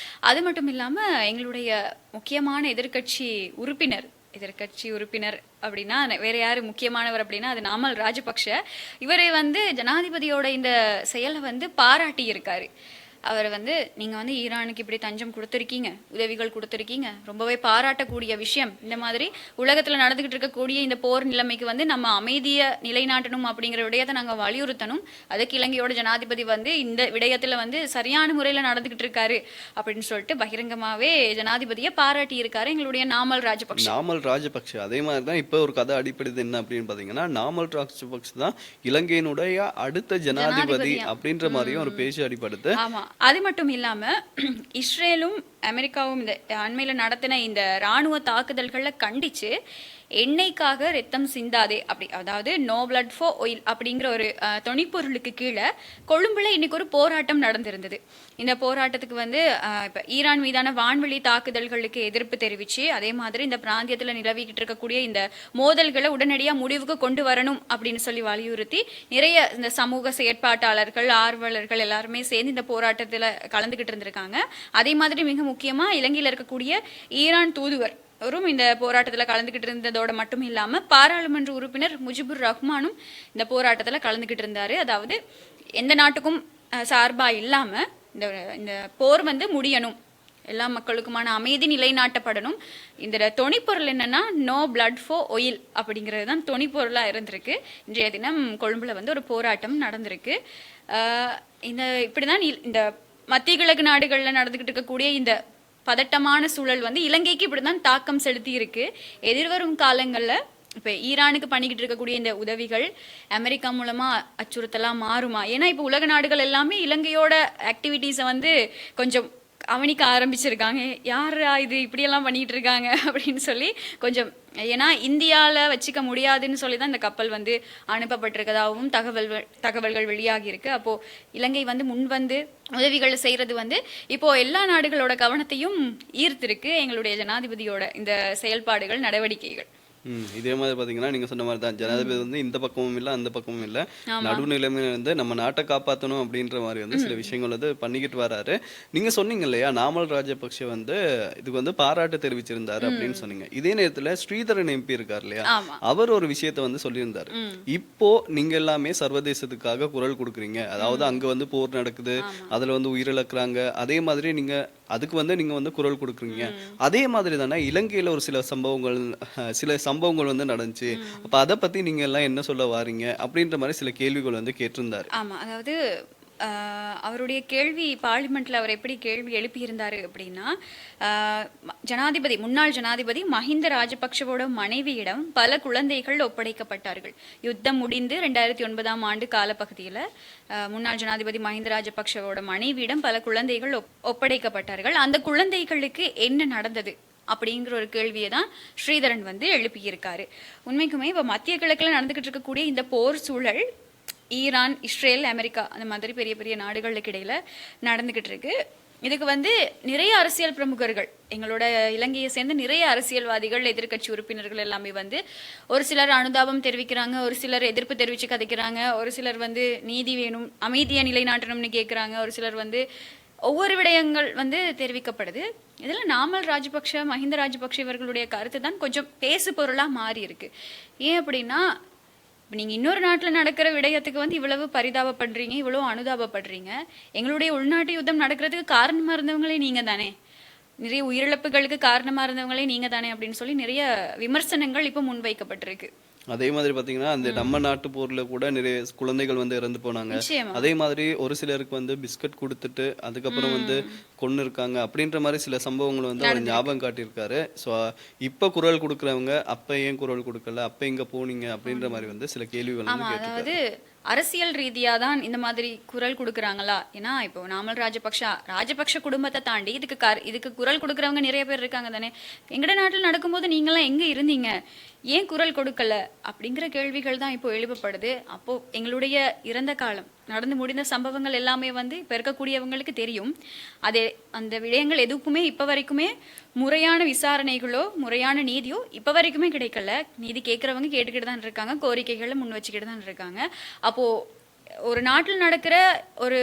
அது மட்டும் இல்லாம எங்களுடைய முக்கியமான எதிர்க்கட்சி உறுப்பினர் அப்படின்னா வேற யாரு முக்கியமானவர் அப்படின்னா அது நாமல் ராஜபக்ஷ. இவரை வந்து ஜனாதிபதியோட இந்த செயலை வந்து பாராட்டி இருக்காரு. அவர் வந்து நீங்கள் வந்து ஈரானுக்கு இப்படி தஞ்சம் கொடுத்துருக்கீங்க, உதவிகள் கொடுத்துருக்கீங்க, ரொம்பவே பாராட்டக்கூடிய விஷயம். இந்த மாதிரி உலகத்தில் நடந்துக்கிட்டு இருக்கக்கூடிய இந்த போர் நிலைமைக்கு வந்து நம்ம அமைதியை நிலைநாட்டணும் அப்படிங்கிற விடயத்தை நாங்கள் வலியுறுத்தணும். அதுக்கு இலங்கையோட ஜனாதிபதி வந்து இந்த விடயத்தில் வந்து சரியான முறையில் நடந்துக்கிட்டு இருக்காரு அப்படின்னு சொல்லிட்டு பகிரங்கமாகவே ஜனாதிபதியை பாராட்டி இருக்காரு எங்களுடைய நாமல் ராஜபக்ஷ. அதே மாதிரி தான் இப்போ ஒரு கதை அடிப்படைது என்ன அப்படின்னு பார்த்தீங்கன்னா, நாமல் ராஜபக்ஷ தான் இலங்கையினுடைய அடுத்த ஜனாதிபதி அப்படின்ற மாதிரியும் ஒரு பேச்சு அடிப்படுது. ஆமா, அது மட்டும் இல்லாம இஸ்ரேலும் அமெரிக்காவும் இந்த அண்மையில் நடத்தின இந்த இராணுவ தாக்குதல்களை கண்டிச்சு எண்ணெய்க்காக ரத்தம் சிந்தாதே அப்படி, அதாவது நோ பிளட் ஃபார் ஆயில் அப்படிங்கிற ஒரு தொனிப்பொருளுக்கு கீழே கொழும்புல இன்னைக்கு ஒரு போராட்டம் நடந்திருந்தது. இந்த போராட்டத்துக்கு வந்து இப்போ ஈரான் மீதான வான்வெளி தாக்குதல்களுக்கு எதிர்ப்பு தெரிவித்து, அதே மாதிரி இந்த பிராந்தியத்தில் நிலவிக்கிட்டு இருக்கக்கூடிய இந்த மோதல்களை உடனடியாக முடிவுக்கு கொண்டு வரணும் அப்படின்னு சொல்லி வலியுறுத்தி நிறைய இந்த சமூக செயற்பாட்டாளர்கள், ஆர்வலர்கள் எல்லாருமே சேர்ந்து இந்த போராட்டத்தில் கலந்துக்கிட்டு இருந்திருக்காங்க. அதே மாதிரி மிக முக்கியமாக இலங்கையில் இருக்கக்கூடிய ஈரான் தூதுவர் இந்த போராட்டத்தில் கலந்துக்கிட்டு இருந்ததோட மட்டும் இல்லாமல் பாராளுமன்ற உறுப்பினர் முஜிபுர் ரஹ்மானும் இந்த போராட்டத்தில் கலந்துக்கிட்டு இருந்தார். அதாவது எந்த நாட்டுக்கும் சார்பாக இல்லாமல் இந்த போர் வந்து முடியணும், எல்லா மக்களுக்குமான அமைதி நிலைநாட்டப்படணும். இந்த தொனிப்பொருள் என்னன்னா நோ பிளட் ஃபார் ஆயில் அப்படிங்கிறது தான் தொனிப்பொருளாக இருந்திருக்கு. இன்றைய தினம் கொழும்புல வந்து ஒரு போராட்டம் நடந்திருக்கு. இப்படி தான் இந்த மத்திய கிழக்கு நாடுகளில் நடந்துக்கிட்டு இருக்கக்கூடிய இந்த பதட்டமான சூழல் வந்து இலங்கைக்கு இப்படி தான் தாக்கம் செலுத்தி இருக்கு. எதிர்வரும் காலங்களில் இப்போ ஈரானுக்கு பண்ணிக்கிட்டு இருக்கக்கூடிய இந்த உதவிகள் அமெரிக்கா மூலமாக அச்சுறுத்தலாக மாறுமா? ஏன்னா இப்போ உலக நாடுகள் எல்லாமே இலங்கையோட ஆக்டிவிட்டீஸை வந்து கொஞ்சம் கவனிக்க ஆரம்பிச்சிருக்காங்க. யாரா இது இப்படியெல்லாம் பண்ணிகிட்டு இருக்காங்க அப்படின்னு சொல்லி கொஞ்சம் ஏன்னா இந்தியாவில் வச்சுக்க முடியாதுன்னு சொல்லி தான் இந்த கப்பல் வந்து அனுப்பப்பட்டிருக்கதாகவும் தகவல்கள் வெளியாகி இருக்கு. அப்போ இலங்கை வந்து முன் வந்து உதவிகள் செய்யறது வந்து இப்போ எல்லா நாடுகளோட கவனத்தையும் ஈர்த்திருக்கு எங்களுடைய ஜனாதிபதியோட இந்த செயல்பாடுகள், நடவடிக்கைகள். இதே மாதிரி பாத்தீங்கன்னா நீங்க சொன்ன மாதிரி தான் ஜனாதிபதி வந்து இந்த பக்கமும் இல்ல அந்த பக்கமும் இல்ல, நடுநிலைமையில வந்து நம்ம நாட்டை காப்பாற்றணும் அப்படின்ற மாதிரி வந்து சில விஷயங்கள் வந்து பண்ணிக்கிட்டு வராரு. நீங்க சொன்னீங்க இல்லையா, நாமல் ராஜபக்ஷ வந்து இதுக்கு வந்து பாராட்டு தெரிவிச்சிருந்தாரு அப்படின்னு சொன்னீங்க. இதே நேரத்துல ஸ்ரீதரன் எம்பி இருக்கார் இல்லையா, அவர் ஒரு விஷயத்த வந்து சொல்லியிருந்தாரு. இப்போ நீங்க எல்லாமே சர்வதேசத்துக்காக குரல் கொடுக்குறீங்க, அதாவது அங்க வந்து போர் நடக்குது, அதுல வந்து உயிரிழக்கிறாங்க, அதே மாதிரி நீங்க அதுக்கு வந்து நீங்க வந்து குரல் கொடுக்குறீங்க. அதே மாதிரி தானே இலங்கையில ஒரு சில சம்பவங்கள் வந்து நடந்துச்சு, அப்ப அதை பத்தி நீங்க எல்லாம் என்ன சொல்ல வாரீங்க அப்படின்ற மாதிரி சில கேள்விகள் வந்து கேட்டிருந்தாரு. ஆமா, அதாவது அவருடைய கேள்வி பார்லிமெண்ட்ல அவர் எப்படி கேள்வி எழுப்பியிருந்தாரு அப்படின்னா, முன்னாள் ஜனாதிபதி மஹிந்த ராஜபக்ஷவோட மனைவியிடம் பல குழந்தைகள் ஒப்படைக்கப்பட்டார்கள். யுத்தம் முடிந்து 2009ஆம் ஆண்டு காலப்பகுதியில் முன்னாள் ஜனாதிபதி மஹிந்த ராஜபக்ஷவோட மனைவியிடம் பல குழந்தைகள் ஒப்படைக்கப்பட்டார்கள். அந்த குழந்தைகளுக்கு என்ன நடந்தது அப்படிங்கிற ஒரு கேள்வியை தான் ஸ்ரீதரன் வந்து எழுப்பியிருக்காரு. உண்மைக்குமே இப்போ மத்திய கிழக்கில் நடந்துகிட்டு இருக்கக்கூடிய இந்த போர் சூழல் ஈரான், இஸ்ரேல், அமெரிக்கா அந்த மாதிரி பெரிய பெரிய நாடுகளுக்கு இடையில நடந்துகிட்டு இருக்கு. இதுக்கு வந்து நிறைய அரசியல் பிரமுகர்கள், எங்களோட இலங்கையை சேர்ந்த நிறைய அரசியல்வாதிகள், எதிர்கட்சி உறுப்பினர்கள் எல்லாமே வந்து ஒரு சிலர் அனுதாபம் தெரிவிக்கிறாங்க, ஒரு சிலர் எதிர்ப்பு தெரிவித்து கதைக்கிறாங்க, ஒரு சிலர் வந்து நீதி வேணும், அமைதியை நிலைநாட்டணும்னு கேட்குறாங்க, ஒரு சிலர் வந்து ஒவ்வொரு விடயங்கள் வந்து தெரிவிக்கப்படுது. இதில் நாமல் ராஜபக்ஷ, மஹிந்த ராஜபக்ஷ இவர்களுடைய கருத்து தான் கொஞ்சம் பேசு பொருளாக மாறி இருக்கு. ஏன் அப்படின்னா, இப்போ நீங்கள் இன்னொரு நாட்டில் நடக்கிற விடயத்துக்கு வந்து இவ்வளவு பரிதாபப்படுறீங்க, இவ்வளோ அனுதாபப்படுறீங்க, எங்களுடைய உள்நாட்டு யுத்தம் நடக்கிறதுக்கு காரணமாக இருந்தவங்களே நீங்கள் தானே, நிறைய உயிரிழப்புகளுக்கு காரணமாக இருந்தவங்களே நீங்கள் தானே அப்படின்னு சொல்லி நிறைய விமர்சனங்கள் இப்போ முன்வைக்கப்பட்டிருக்கு. அதே மாதிரி பாத்தீங்கன்னா அந்த நம்ம நாட்டு போர்ல கூட நிறைய குழந்தைகள் வந்து இறந்து போனாங்க. அதே மாதிரி ஒரு சிலருக்கு வந்து பிஸ்கட் கொடுத்துட்டு அதுக்கப்புறம் வந்து கொன்னு இருக்காங்க அப்படின்ற மாதிரி சில சம்பவங்கள் வந்து அவர் ஞாபகம் காட்டியிருக்காரு. ஸோ இப்ப குரல் கொடுக்குறவங்க அப்ப ஏன் குரல் கொடுக்கல, அப்ப எங்க போனீங்க அப்படின்ற மாதிரி வந்து சில கேள்விகள் வந்து அதாவது அரசியல் ரீதியா தான் இந்த மாதிரி குரல் கொடுக்குறாங்களா? ஏன்னா இப்போ நாமல் ராஜபக்ஷ குடும்பத்தை தாண்டி இதுக்கு குரல் கொடுக்குறவங்க நிறைய பேர் இருக்காங்க தானே. எங்கட நாட்டில் நடக்கும்போது நீங்களாம் எங்க இருந்தீங்க, ஏன் குரல் கொடுக்கல அப்படிங்கிற கேள்விகள் தான் இப்போ எழுப்பப்படுது. அப்போ எங்களுடைய இறந்த காலம், நடந்து முடிந்த சம்பவங்கள் எல்லாமே வந்து இப்போ இருக்கக்கூடியவங்களுக்கு தெரியும். அந்த விடயங்கள் எதுக்குமே இப்போ வரைக்குமே முறையான விசாரணைகளோ முறையான நீதியோ இப்போ வரைக்குமே கிடைக்கல. நீதி கேட்குறவங்க கேட்டுக்கிட்டு தான் இருக்காங்க, கோரிக்கைகளை முன் வச்சுக்கிட்டு தான் இருக்காங்க. அப்போது ஒரு நாட்டில் நடக்கிற ஒரு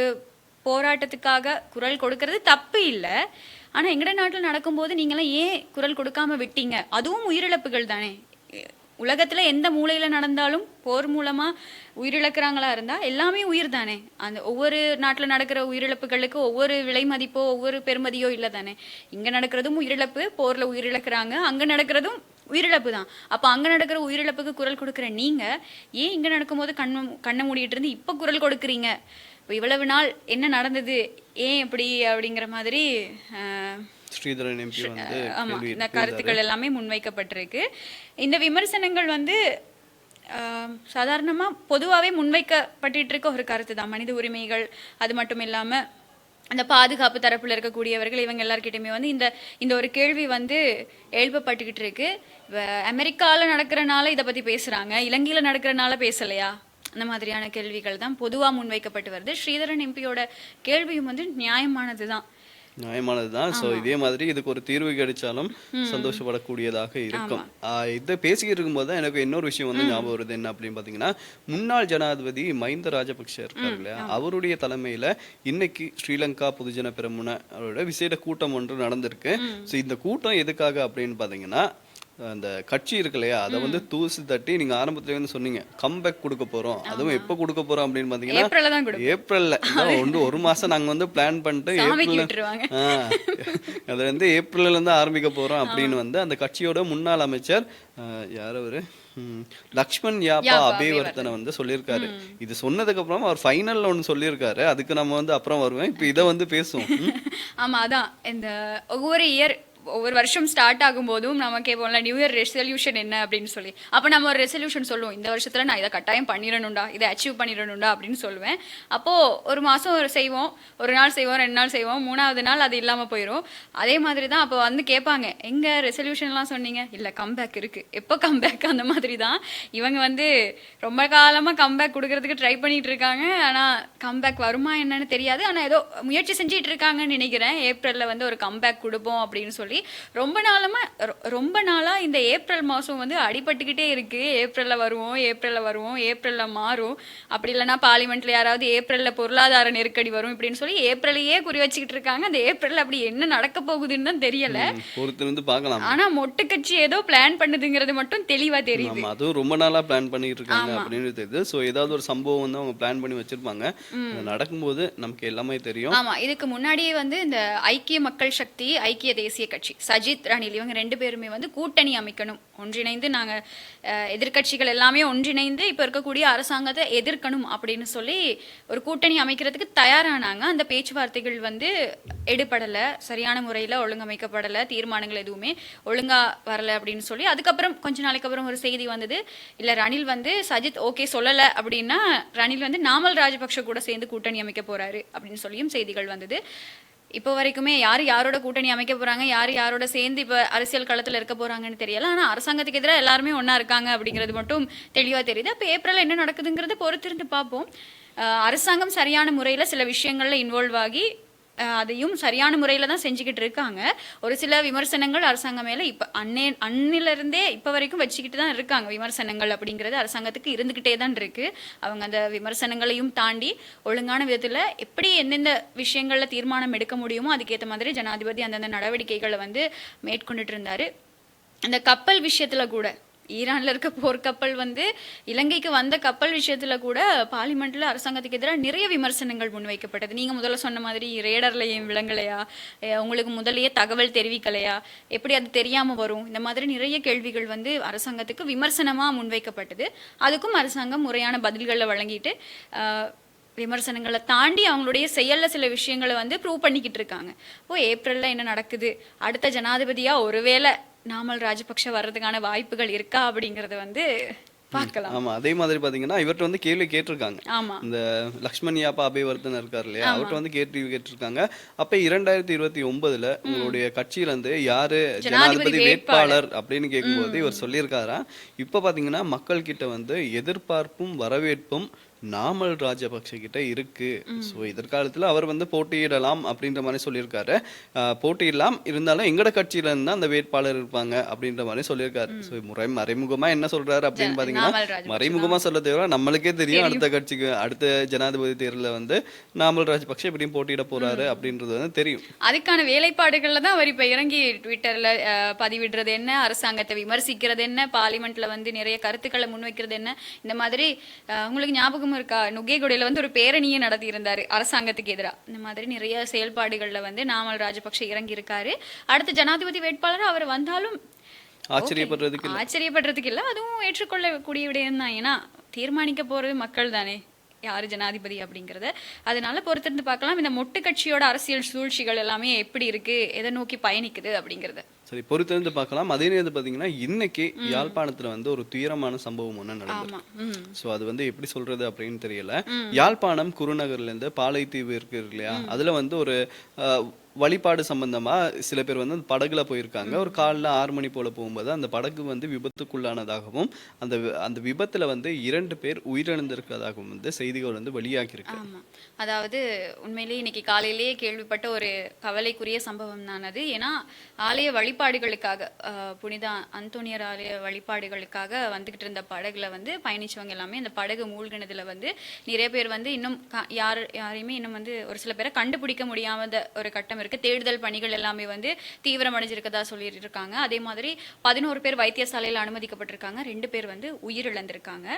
போராட்டத்துக்காக குரல் கொடுக்கறது தப்பு இல்லை. ஆனால் எங்கட நாட்டில் நடக்கும்போது நீங்களாம் ஏன் குரல் கொடுக்காம விட்டீங்க? அதுவும் உயிரிழப்புகள் தானே. உலகத்தில் எந்த மூலையில் நடந்தாலும் போர் மூலமாக உயிரிழக்கிறாங்களா இருந்தால் எல்லாமே உயிர் தானே. அந்த ஒவ்வொரு நாட்டில் நடக்கிற உயிரிழப்புகளுக்கு ஒவ்வொரு விலை மதிப்போ ஒவ்வொரு பெருமதியோ இல்லை தானே. இங்கே நடக்கிறதும் உயிரிழப்பு, போரில் உயிரிழக்கிறாங்க, அங்கே நடக்கிறதும் உயிரிழப்பு தான். அப்போ அங்கே நடக்கிற உயிரிழப்புக்கு குரல் கொடுக்குற நீங்கள் ஏன் இங்கே நடக்கும்போது கண்ணை மூடிட்டு இருந்து இப்போ குரல் கொடுக்குறீங்க? இப்போ இவ்வளவு நாள் என்ன நடந்தது, ஏன் எப்படி அப்படிங்கிற மாதிரி ஸ்ரீதரன் எம்பி வந்து இந்த கருத்துக்கள் எல்லாமே முன்வைக்கப்பட்டிருக்கு. இந்த விமர்சனங்கள் வந்து சாதாரணமாக பொதுவாகவே முன்வைக்கப்பட்டு இருக்க ஒரு கருத்து தான். மனித உரிமைகள், அது மட்டும் இல்லாமல் அந்த பாதுகாப்பு தரப்பில் இருக்கக்கூடியவர்கள், இவங்க எல்லார்கிட்டையுமே வந்து இந்த ஒரு கேள்வி வந்து எழுப்பப்பட்டுக்கிட்டு இருக்கு. அமெரிக்காவில் நடக்கிறனால இதை பற்றி பேசுகிறாங்க, இலங்கையில் நடக்கிறனால பேசலையா? அந்த மாதிரியான கேள்விகள் தான் பொதுவாக முன்வைக்கப்பட்டு வருது. ஸ்ரீதரன் எம்பியோட கேள்வியும் வந்து நியாயமானது தான். ஸோ இதே மாதிரி இதுக்கு ஒரு தீர்வு கிடைச்சாலும் சந்தோஷப்படக்கூடியதாக இருக்கும். இதை பேசிக்கிட்டு இருக்கும்போது தான் எனக்கு இன்னொரு விஷயம் வந்து ஞாபகம் வருது. என்ன அப்படின்னு பார்த்தீங்கன்னா, முன்னாள் ஜனாதிபதி மஹிந்த ராஜபக்ஷ இருக்காரு இல்லையா, அவருடைய தலைமையில இன்னைக்கு ஸ்ரீலங்கா பொதுஜன பெரமுன அவரோட விசேட கூட்டம் ஒன்று நடந்திருக்கு. ஸோ இந்த கூட்டம் எதுக்காக அப்படின்னு பார்த்தீங்கன்னா, அந்த கட்சி இருக்கு இல்லையா, அதை வந்து தூசி தட்டி நீங்க ஆரம்பத்துல வந்து சொன்னீங்க கம்பேக் கொடுக்க போறோம். அதுவும் எப்ப கொடுக்க போறோம் அப்படின்னு பாத்தீங்கன்னா ஏப்ரல்ல ஒரு மாசம் நாங்க வந்து பிளான் பண்ணிட்டு அது வந்து ஏப்ரல்ல இருந்து ஆரம்பிக்க போறோம் அப்படின்னு வந்து அந்த கட்சியோட முன்னாள் அமைச்சர் யார் அவரு லக்ஷ்மண் யாப்பா அபேவர்த்தனை வந்து சொல்லியிருக்காரு. இது சொன்னதுக்கு அப்புறம் அவர் ஃபைனல்ல ஒன்று சொல்லியிருக்காரு, அதுக்கு நம்ம வந்து அப்புறம் வருவேன். இப்போ இதை வந்து பேசுவோம். ஆமா, அதான் இந்த ஒவ்வொரு இயர் ஒவ்வொரு வருஷம் ஸ்டார்ட் ஆகும்போதும் நம்ம கேட்போம்ல நியூ இயர் ரெசல்யூஷன் என்ன அப்படின்னு சொல்லி. அப்போ நம்ம ஒரு ரெசல்யூஷன் சொல்லுவோம், இந்த வருஷத்தில் நான் இதை கட்டாயம் பண்ணிடணும்டா, இதை அச்சீவ் பண்ணிடணும்டா அப்படின்னு சொல்லுவேன். அப்போது ஒரு மாதம் செய்வோம், ஒரு நாள் செய்வோம், 2 நாள் செய்வோம், 3வது நாள் அது இல்லாமல் போயிடும். அதே மாதிரி தான் அப்போ வந்து கேட்பாங்க, எங்கே ரெசல்யூஷன்லாம் சொன்னீங்க, இல்லை கம்பேக் இருக்குது, எப்போ கம்பேக், அந்த மாதிரி தான் இவங்க வந்து ரொம்ப காலமாக கம்பேக் கொடுக்கறதுக்கு ட்ரை பண்ணிட்டு இருக்காங்க. ஆனால் கம்பேக் வருமா என்னன்னு தெரியாது. ஆனால் ஏதோ முயற்சி செஞ்சிட்டு இருக்காங்கன்னு நினைக்கிறேன். ஏப்ரலில் வந்து ஒரு கம்பேக் கொடுப்போம் அப்படின்னு சொல்லி ரொம்ப நாளாக இந்த ஏப்ரல் மாதம் வந்து அடிபட்டுக்கிட்டே இருக்குது. ஏப்ரலில் வருவோம், ஏப்ரலில் மாறும், அப்படி இல்லைன்னா பார்லிமெண்ட்டில் யாராவது ஏப்ரலில் பொருளாதார நெருக்கடி வரும் இப்படின்னு சொல்லி ஏப்ரலையே குறி வச்சுக்கிட்டு இருக்காங்க. அந்த ஏப்ரலில் அப்படி என்ன நடக்க போகுதுன்னு தான் தெரியல. பொறுத்திருந்து பார்க்கலாம். ஆனால் மொட்டு கட்சி ஏதோ பிளான் பண்ணுதுங்கிறது மட்டும் தெளிவாக தெரியுது. அதுவும் ரொம்ப நாளாக பிளான் பண்ணிட்டு இருக்காங்க அப்படின்னு தெரியுது. ஸோ ஏதாவது ஒரு சம்பவம் வந்து அவங்க பிளான் பண்ணி வச்சிருப்பாங்க, நடக்கும்போது நமக்கு எல்லாமே தெரியும். ஆமாம், இதுக்கு முன்னாடியே வந்து இந்த ஐக்கிய மக்கள் சக்தி, ஐக்கிய தேசிய கட்சி, சஜித் ரணில் இவங்க 2 பேருமே வந்து கூட்டணி அமைக்கணும், ஒன்றிணைந்து நாங்கள் எதிர்கட்சிகள் எல்லாமே ஒன்றிணைந்து இப்போ இருக்கக்கூடிய அரசாங்கத்தை எதிர்க்கணும் அப்படின்னு சொல்லி ஒரு கூட்டணி அமைக்கிறதுக்கு தயாரானாங்க. அந்த பேச்சுவார்த்தைகள் வந்து எடுபடலை, சரியான முறையில் ஒழுங்கமைக்கப்படலை, தீர்மானங்கள் எதுவுமே ஒழுங்காக வரலை அப்படின்னு சொல்லி அதுக்கப்புறம் கொஞ்ச நாளைக்கு அப்புறம் ஒரு செய்தி வந்தது, இல்லை ரணில் வந்து சஜித் ஓகே சொல்லலை அப்படின்னா ரணில் வந்து நாமல் ராஜபக்ஷ கூட சேர்ந்து கூட்டணி அமைக்க போகிறாரு அப்படின்னு சொல்லியும் செய்திகள் வந்தது. இப்போ வரைக்குமே யாரோட கூட்டணி அமைக்க போகிறாங்க, யாரோட சேர்ந்து இப்போ அரசியல் களத்தில் இருக்க போகிறாங்கன்னு தெரியல. ஆனால் அரசாங்கத்துக்கு எதிராக எல்லாருமே ஒன்றா இருக்காங்க அப்படிங்கிறது மட்டும் தெளிவாக தெரியுது. அப்போ ஏப்ரலில் என்ன நடக்குதுங்கிறத பொறுத்திருந்து பார்ப்போம். அரசாங்கம் சரியான முறையில் சில விஷயங்களில் இன்வால்வ் ஆகி அதையும் சரியான முறையில் தான் செஞ்சுக்கிட்டு இருக்காங்க. ஒரு சில விமர்சனங்கள் அரசாங்கம் மேலே இப்போ அன்னிலிருந்தே இப்போ வரைக்கும் வச்சுக்கிட்டு தான் இருக்காங்க. விமர்சனங்கள் அப்படிங்கிறது அரசாங்கத்துக்கு இருந்துக்கிட்டே தான் இருக்குது. அவங்க அந்த விமர்சனங்களையும் தாண்டி ஒழுங்கான விதத்தில் எப்படி எந்தெந்த விஷயங்களில் தீர்மானம் எடுக்க முடியுமோ அதுக்கேற்ற மாதிரி ஜனாதிபதி அந்தந்த நடவடிக்கைகளை வந்து மேற்கொண்டுட்டு இருந்தார். அந்த கப்பல் விஷயத்தில் கூட, ஈரானில் இருக்க போர்க்கப்பல் வந்து இலங்கைக்கு வந்த கப்பல் விஷயத்தில் கூட பார்லிமெண்ட்டில் அரசாங்கத்துக்கு எதிராக நிறைய விமர்சனங்கள் முன்வைக்கப்பட்டது. நீங்கள் முதல்ல சொன்ன மாதிரி ரேடரில் ஏன் விளங்கலையா, உங்களுக்கு முதலையே தகவல் தெரிவிக்கலையா, எப்படி அது தெரியாமல் வரும், இந்த மாதிரி நிறைய கேள்விகள் வந்து அரசாங்கத்துக்கு விமர்சனமாக முன்வைக்கப்பட்டது. அதுக்கும் அரசாங்கம் முறையான பதில்களை வழங்கிட்டு விமர்சனங்களை தாண்டி அவங்களுடைய செயலில் சில விஷயங்களை வந்து ப்ரூவ் பண்ணிக்கிட்டு இருக்காங்க. ஏப்ரலில் என்ன நடக்குது, அடுத்த ஜனாதிபதியாக ஒருவேளை நாமல் ராஜபக்ஷ வர்றதுக்கான வாய்ப்புகள் இருக்கா அப்படிங்கறத வந்து பார்க்கலாம். ஆமா, அதே மாதிரி பாத்தீங்கன்னா இவர்கிட்ட வந்து கேள்வி கேட்டிருக்காங்க. இந்த லக்ஷ்மண் யாப்பா அபேவர்தன் இருக்காரு இல்லையா, அவர்கிட்ட வந்து கேட்டிருக்காங்க. அப்ப 2029 உங்களுடைய கட்சியில இருந்து யாரு ஜனாதிபதி வேட்பாளர் அப்படின்னு கேட்கும்போது இவர் சொல்லியிருக்காரா, இப்ப பாத்தீங்கன்னா மக்கள் கிட்ட வந்து எதிர்பார்ப்பும் வரவேற்பும் நாமல் ராஜபக்ஷ கிட்ட இருக்கு. ஸோ எதிர்காலத்தில் அவர் வந்து போட்டியிடலாம் அப்படின்ற மாதிரி சொல்லியிருக்காரு. போட்டியிடலாம், இருந்தாலும் எங்கட கட்சியில இருந்தா அந்த வேட்பாளர் இருப்பாங்க அப்படின்ற மாதிரி சொல்லியிருக்காரு. ஸோ மறைமுகமா என்ன சொல்றாரு அப்படின்னு பாத்தீங்கன்னா, மறைமுகமா சொல்ல தேவை நம்மளுக்கே தெரியும் அடுத்த கட்சிக்கு அடுத்த ஜனாதிபதி தேர்தலில் வந்து நாமல் ராஜபக்ஷ எப்படியும் போட்டியிட போறாரு அப்படின்றது வந்து தெரியும். அதுக்கான வேலைப்பாடுகள்ல தான் அவர் இப்ப இறங்கி ட்விட்டர்ல பதிவிடுறது என்ன, அரசாங்கத்தை விமர்சிக்கிறது என்ன, பார்லிமெண்ட்ல வந்து நிறைய கருத்துக்களை முன்வைக்கிறது என்ன, இந்த மாதிரி உங்களுக்கு ஞாபகம் இருக்கா, நுகேகுடையில வந்து ஒரு பேரணியை நடத்தி இருந்தாரு அரசாங்கத்துக்கு எதிராக. இந்த மாதிரி நிறைய செயல்பாடுகள்ல வந்து நாமல் ராஜபக்ஷ இறங்கி இருக்காரு. அடுத்த ஜனாதிபதி வேட்பாளர் அவர் வந்தாலும் ஆச்சரியப்படுறதுக்கு இல்லை, அதுவும் ஏற்றுக்கொள்ளக்கூடிய விடயம் தான். ஏன்னா தீர்மானிக்க போறது மக்கள் தானே யாரு ஜனாதிபதி அப்படிங்கிறத. அதனால பொறுத்திருந்து பார்க்கலாம் இந்த மொட்டு கட்சியோட அரசியல் சூழ்ச்சிகள் எல்லாமே எப்படி இருக்கு, எதை நோக்கி பயணிக்குது அப்படிங்கிறத சரி பொறுத்திருந்து பார்க்கலாம். அதே நேரத்தில் பார்த்தீங்கன்னா இன்னைக்கு யாழ்ப்பாணத்துல வந்து ஒரு துயரமான சம்பவம் ஒன்று நடந்தது. ஸோ அது வந்து எப்படி சொல்றது அப்படின்னு தெரியல. யாழ்ப்பாணம் குருநகர்ல இருந்து பாலைத்தீவு இருக்கு இல்லையா, அதுல வந்து ஒரு வழிபாடு சம்பந்தமா சில பேர் வந்து படகுல போயிருக்காங்க. ஒரு காலைல 6 மணி போல போகும்போது அந்த படகு வந்து விபத்துக்குள்ளானதாகவும் அந்த விபத்துல வந்து 2 பேர் உயிரிழந்திருக்கிறதாகவும் வந்து செய்திகள் வந்து வெளியாகிருக்கு. அதாவது உண்மையிலேயே இன்னைக்கு காலையிலேயே கேள்விப்பட்ட ஒரு கவலைக்குரிய சம்பவம் தான் அது. ஏன்னா ஆலய வழிபாடுகளுக்காக, புனித அந்தோனியர் ஆலய வழிபாடுகளுக்காக வந்துகிட்டு இருந்த படகுல வந்து பயணிச்சவங்க எல்லாமே அந்த படகு மூழ்கினதுல வந்து நிறைய பேர் வந்து இன்னும் யாரையுமே இன்னும் வந்து ஒரு சில பேரை கண்டுபிடிக்க முடியாத ஒரு கட்டம் இருக்கு. தேடுதல் பணிகள் எல்லாமே வந்து தீவிரமடைஞ்சிருக்கதா சொல்லிட்டு இருக்காங்க. அதே மாதிரி 11 பேர் வைத்தியசாலையில் அனுமதிக்கப்பட்டிருக்காங்க. 2 பேர் வந்து உயிரிழந்திருக்காங்க.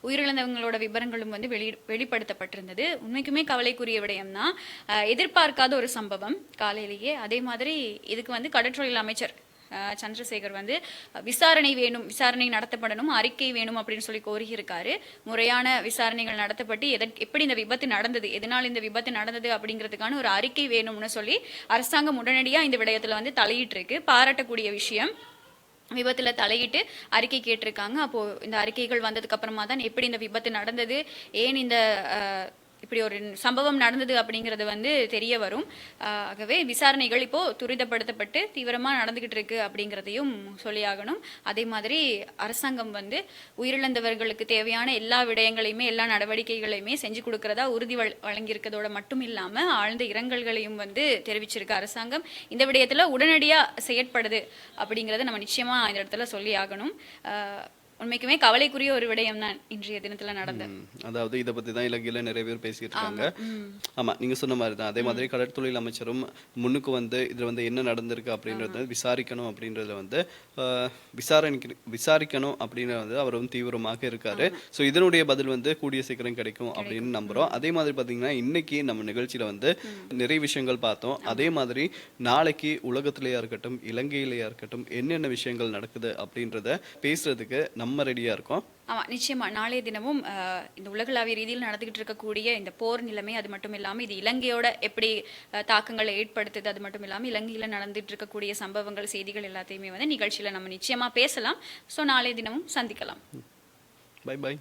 உயிரிழந்தவங்களோட விவரங்களும் வந்து வெளிப்படுத்தப்பட்டிருந்தது. உண்மைக்குமே கவலைக்குரிய விடயம் தான். எதிர்பார்க்காத ஒரு சம்பவம் காலையிலேயே. அதே மாதிரி இதுக்கு வந்து கடற்றொழில் அமைச்சர் சந்திரசேகர் வந்து விசாரணை வேணும், விசாரணை நடத்தப்படணும், அறிக்கை வேணும் அப்படின்னு சொல்லி கோரியிருக்காரு. முறையான விசாரணைகள் நடத்தப்பட்டு எப்படி இந்த விபத்து நடந்தது, எதனால் இந்த விபத்து நடந்தது அப்படிங்கிறதுக்கான ஒரு அறிக்கை வேணும்னு சொல்லி அரசாங்கம் உடனடியாக இந்த விடயத்தில் வந்து தலையிட்டு இருக்கு. பாராட்டக்கூடிய விஷயம். விபத்தில் தலையிட்டு அறிக்கை கேட்டிருக்காங்க. அப்போது இந்த அறிக்கைகள் வந்ததுக்கு அப்புறமா தான் எப்படி இந்த விபத்து நடந்தது, ஏன் இந்த இப்படி ஒரு சம்பவம் நடந்தது அப்படிங்கிறது வந்து தெரிய வரும். ஆகவே விசாரணைகள் இப்போது துரிதப்படுத்தப்பட்டு தீவிரமாக நடந்துக்கிட்டு இருக்கு அப்படிங்கிறதையும் சொல்லியாகணும். அதே மாதிரி அரசாங்கம் வந்து உயிரிழந்தவர்களுக்கு தேவையான எல்லா விடயங்களையுமே எல்லா நடவடிக்கைகளையுமே செஞ்சு கொடுக்கறதா உறுதி வழங்கியிருக்கிறதோட மட்டும் இல்லாமல் ஆழ்ந்த இரங்கல்களையும் வந்து தெரிவிச்சிருக்கு அரசாங்கம். இந்த விடயத்தில் உடனடியாக செயற்படுது அப்படிங்கிறத நம்ம நிச்சயமாக இந்த இடத்துல சொல்லி ஆகணும். உண்மைக்குமே கவலைக்குரிய ஒரு விடயம் தான் இன்றைய தினத்துல நடந்த. அதாவது இதை பத்தி தான் இலங்கையில நிறைய பேர் பேசிட்டு இருக்காங்க. ஆமா, நீங்க சொன்ன மாதிரி தான். அதே மாதிரி கடற்தொழில் அமைச்சரும் முன்னுக்கு வந்து இதுல வந்து என்ன நடந்திருக்கு அப்படின்றத விசாரிக்கணும் அப்படின்றதுல வந்து விசாரிக்கணும் அப்படின்றது வந்து அவர் வந்து தீவிரமாக இருக்காரு. ஸோ இதனுடைய பதில் வந்து கூடிய சீக்கிரம் கிடைக்கும் அப்படின்னு நம்புறோம். அதே மாதிரி பாத்தீங்கன்னா இன்னைக்கு நம்ம நிகழ்ச்சியில வந்து நிறைய விஷயங்கள் பார்த்தோம். அதே மாதிரி நாளைக்கு உலகத்திலேயா இருக்கட்டும் இலங்கையிலேயா இருக்கட்டும் என்னென்ன விஷயங்கள் நடக்குது அப்படின்றத பேசுறதுக்கு நம்ம ரெடியா இருக்கோம். ஆமாம், நிச்சயமா நாளைய தினமும் இந்த உலகளாவிய ரீதியில் நடந்துகிட்டு இருக்கக்கூடிய இந்த போர் நிலைமை, அது மட்டும் இல்லாமல் இது இலங்கையோட எப்படி தாக்கங்களை ஏற்படுத்துது, அது மட்டும் இல்லாமல் இலங்கையில் நடந்துட்டு இருக்கக்கூடிய சம்பவங்கள், செய்திகள் எல்லாத்தையுமே வந்து நிகழ்ச்சியில் நம்ம நிச்சயமாக பேசலாம். ஸோ நாளைய தினமும் சந்திக்கலாம். Bye bye.